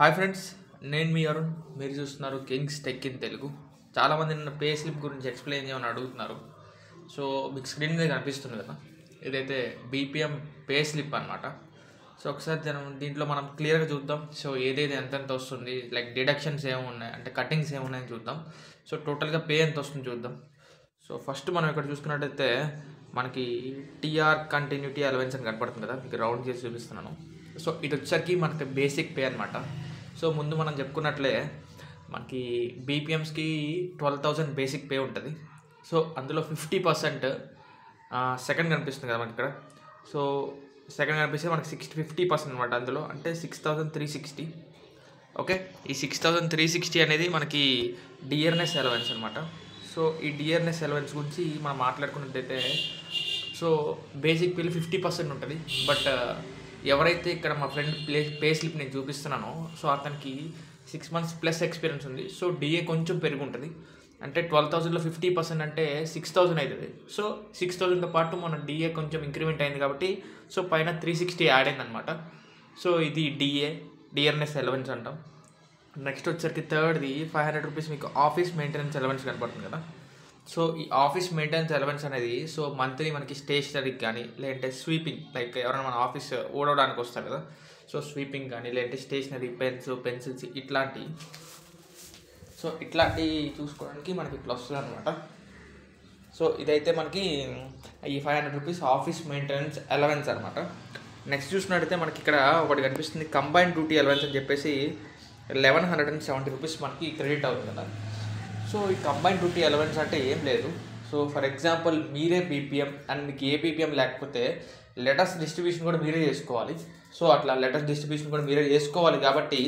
Hi friends, నేను మీ అరుణ్. మీరు చూస్తున్నారు కింగ్స్ టెక్ ఇన్ తెలుగు. చాలామంది నిన్న పే స్లిప్ గురించి ఎక్స్ప్లెయిన్ చేయమని అడుగుతున్నారు. సో మీకు స్క్రీన్ మీద కనిపిస్తుంది కదా, ఇదైతే బీపీఎం పే స్లిప్ అనమాట. సో ఒకసారి దీంట్లో మనం క్లియర్గా చూద్దాం. సో ఏదైతే ఎంతెంత వస్తుంది, లైక్ డిడక్షన్స్ ఏమున్నాయి అంటే కటింగ్స్ ఏమున్నాయని చూద్దాం. సో టోటల్గా పే ఎంత వస్తుంది చూద్దాం. సో ఫస్ట్ మనం ఇక్కడ చూసుకున్నట్టయితే మనకి టీఆర్ కంటిన్యూటీ అలవెన్స్ అని కనపడుతుంది కదా, మీకు రౌండ్ చేసి చూపిస్తున్నాను. సో ఇది వచ్చరికి మనకి బేసిక్ పే అనమాట. సో ముందు మనం చెప్పుకున్నట్లే మనకి బీపీఎమ్స్కి 12,000 బేసిక్ పే ఉంటుంది. సో అందులో 50% సెకండ్ కనిపిస్తుంది కదా మనకి ఇక్కడ. సో సెకండ్ కనిపిస్తే మనకి 50% అనమాట. అందులో అంటే 6,360. ఓకే, ఈ 6,360 అనేది మనకి డిఆర్ఎస్ అలవెన్స్ అనమాట. సో ఈ డిఆర్ఎస్ అలవెన్స్ గురించి మనం మాట్లాడుకున్నట్టయితే సో బేసిక్ పేలు 50% ఉంటుంది. బట్ ఎవరైతే ఇక్కడ మా ఫ్రెండ్ పే స్లిప్ నేను చూపిస్తున్నానో సో అతనికి 6 months ప్లస్ ఎక్స్పీరియన్స్ ఉంది. సో డిఏ కొంచెం పెరుగుంటుంది. అంటే 12,000లో 50% అంటే 6,000 అవుతుంది. సో 6,000తో పాటు మన డిఏ కొంచెం ఇంక్రిమెంట్ అయింది కాబట్టి సో పైన 360 యాడ్ అయింది అనమాట. సో ఇది డిఆర్ఎస్ అలవెన్స్ అంటాం. నెక్స్ట్ వచ్చరికి థర్డ్ది 500 రూపీస్ మీకు ఆఫీస్ మెయింటెనెన్స్ అలవెన్స్ కనపడుతుంది కదా. సో ఈ ఆఫీస్ మెయింటెనెన్స్ అలవెన్స్ అనేది సో మంత్లీ మనకి స్టేషనరీకి కానీ లేదంటే స్వీపింగ్, లైక్ ఎవరైనా మన ఆఫీస్ ఓడవడానికి వస్తారు కదా, సో స్వీపింగ్ కానీ లేదంటే స్టేషనరీ పెన్సిల్స్ ఇట్లాంటి చూసుకోవడానికి మనకి ఇట్లా వస్తుంది అనమాట. సో ఇదైతే మనకి ఈ 500 రూపీస్ ఆఫీస్ మెయింటెనెన్స్ అలవెన్స్ అనమాట. నెక్స్ట్ చూసినట్టయితే మనకి ఇక్కడ ఒకటి కనిపిస్తుంది కంబైన్డ్ డ్యూటీ అలవెన్స్ అని చెప్పేసి 1,170 రూపీస్ మనకి క్రెడిట్ అవుతుంది కదా. సో ఈ కంబైన్డ్ డ్యూటీ అలవెన్స్ అంటే ఏం లేదు. సో ఫర్ ఎగ్జాంపుల్ మీరే బీపీఎం అండ్ మీకు ఏ బీపీఎం లేకపోతే లెటర్స్ డిస్ట్రిబ్యూషన్ కూడా మీరే చేసుకోవాలి. సో అట్లా లెటర్స్ డిస్ట్రిబ్యూషన్ కూడా మీరే చేసుకోవాలి కాబట్టి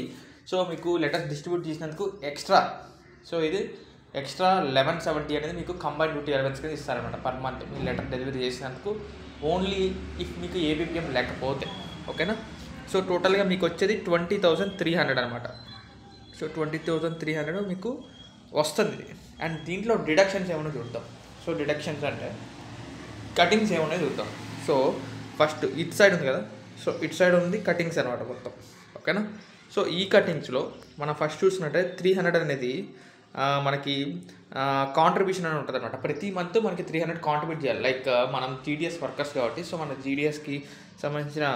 సో మీకు లెటర్స్ డిస్ట్రిబ్యూట్ చేసినందుకు ఎక్స్ట్రా, సో ఇది ఎక్స్ట్రా 1,170 అనేది మీకు కంబైన్డ్ డ్యూటీ అలవెన్స్ కింద ఇస్తారనమాట పర్ మంత్. మీరు లెటర్ డెలివరీ చేసినందుకు ఓన్లీ ఇఫ్ మీకు ఏ బీపీఎం లేకపోతే. ఓకేనా. సో టోటల్గా మీకు వచ్చేది 20,300 అనమాట. సో 20,300 మీకు వస్తుంది. అండ్ దీంట్లో డిడక్షన్స్ ఏమైనా చూద్దాం. సో డిడక్షన్స్ అంటే కటింగ్స్ ఏమైనా చూద్దాం. సో ఫస్ట్ ఇట్ సైడ్ ఉంది కదా, సో ఇట్ సైడ్ ఉంది కటింగ్స్ అనమాట మొత్తం. ఓకేనా. సో ఈ కటింగ్స్లో మనం ఫస్ట్ చూసినట్టే 300 అనేది మనకి కాంట్రిబ్యూషన్ అని ఉంటుంది అనమాట. ప్రతి మంత్ మనకి 300 కాంట్రిబ్యూట్ చేయాలి. లైక్ మనం జీడిఎస్ వర్కర్స్ కాబట్టి సో మన జీడిఎస్కి సంబంధించిన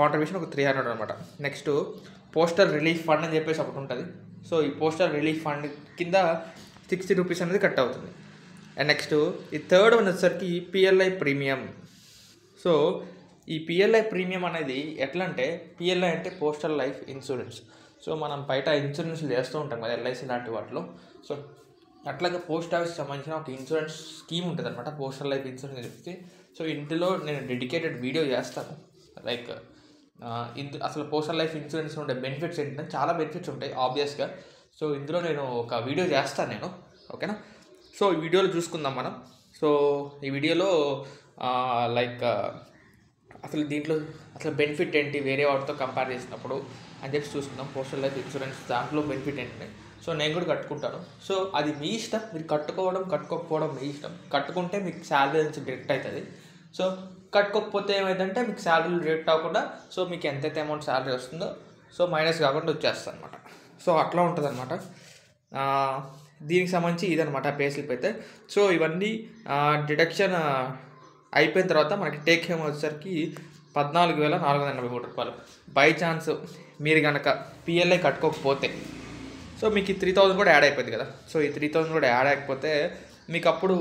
కాంట్రిబ్యూషన్ ఒక 300 అనమాట. నెక్స్ట్ పోస్టల్ రిలీఫ్ ఫండ్ అని చెప్పేసి ఒకటి ఉంటుంది. సో ఈ పోస్టల్ రిలీఫ్ ఫండ్ కింద 60 రూపీస్ అనేది కట్ అవుతుంది. అండ్ నెక్స్ట్ ఈ థర్డ్ వన్ వచ్చేసరికి పిఎల్ఐ ప్రీమియం. సో ఈ పిఎల్ఐ ప్రీమియం అనేది ఎట్లా అంటే, పిఎల్ఐ అంటే పోస్టల్ లైఫ్ ఇన్సూరెన్స్. సో మనం బయట ఇన్సూరెన్స్లు చేస్తూ ఉంటాం కదా, ఎల్ఐసి లాంటి వాటిలో. సో అట్లాగే పోస్ట్ ఆఫీస్కి సంబంధించిన ఒక ఇన్సూరెన్స్ స్కీమ్ ఉంటుంది అనమాట, పోస్టల్ లైఫ్ ఇన్సూరెన్స్ చెప్పి. సో ఇందులో నేను డెడికేటెడ్ వీడియో చేస్తాను. లైక్ అసలు పోస్టల్ లైఫ్ ఇన్సూరెన్స్ ఉండే బెనిఫిట్స్ ఏంటంటే చాలా బెనిఫిట్స్ ఉంటాయి ఆబ్వియస్గా. సో ఇందులో నేను ఒక వీడియో చేస్తాను నేను. ఓకేనా. సో ఈ వీడియోలో చూసుకుందాం మనం. సో ఈ వీడియోలో లైక్ అసలు దీంట్లో అసలు బెనిఫిట్ ఏంటి వేరే వాటితో కంపేర్ చేసినప్పుడు అని చెప్పి చూసుకుందాం. పోస్టల్ లైఫ్ ఇన్సూరెన్స్ దాంట్లో బెనిఫిట్ ఏంటి. సో నేను కూడా కట్టుకుంటాను. సో అది మీ ఇష్టం, మీరు కట్టుకోకపోవడం మీ ఇష్టం. కట్టుకుంటే మీకు శాలరీ నుంచి డిడక్ట్ అవుతుంది. సో కట్టుకోకపోతే ఏమైందంటే మీకు శాలరీ డిడక్ట్ అవ్వకుండా సో మీకు ఎంతైతే అమౌంట్ శాలరీ వస్తుందో సో మైనస్ కాకుండా వచ్చేస్తుంది అనమాట. సో అట్లా ఉంటుంది అనమాట. దీనికి సంబంధించి ఇదనమాట పే స్లిప్ అయితే. సో ఇవన్నీ డిడక్షన్ అయిపోయిన తర్వాత మనకి టేక్ హోమ్ వచ్చేసరికి 14,483 రూపాయలు. బై ఛాన్స్ మీరు కనుక పిఎల్ఐ కట్టుకోకపోతే సో మీకు ఈ 3,000 కూడా యాడ్ అయిపోయింది కదా. సో ఈ 3,000 కూడా యాడ్ అయిపోతే మీకు అప్పుడు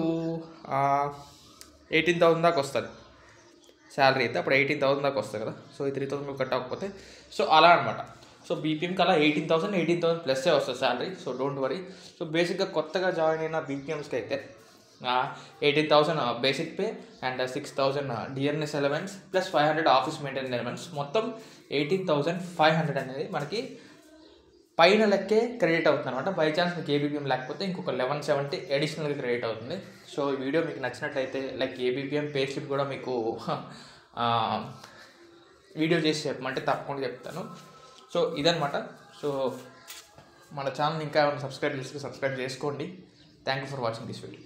18,000 దాకా వస్తుంది శాలరీ అయితే. అప్పుడు 18,000 దాకా వస్తుంది కదా. సో ఈ 3,000 కట్టకపోతే సో అలా అనమాట. సో బీపీఎంకి అలా 18,000 ప్లస్సే వస్తుంది salary. So don't worry. So బేసిక్గా కొత్తగా జాయిన్ అయిన బీపీఎంస్కి అయితే 18,000 basic pay and 6,000 DRS allowance plus 500 office maintenance allowance, మొత్తం 18,500 అనేది మనకి పైన లెక్కే క్రెడిట్ అవుతుంది అనమాట. బై ఛాన్స్ మీకు ఏబీపీఎం లేకపోతే ఇంకొక 1,170 అడిషనల్గా క్రెడిట్ అవుతుంది. సో ఈ వీడియో మీకు నచ్చినట్టయితే లైక్ ఏబీపీఎం పే స్లిప్ కూడా మీకు వీడియో చేసి చెప్పమంటే తప్పకుండా చెప్తాను. సో ఇదనమాట. సో మన ఛానల్ ఇంకా సబ్స్క్రైబ్ చేసుకోండి. Thank you for watching this video.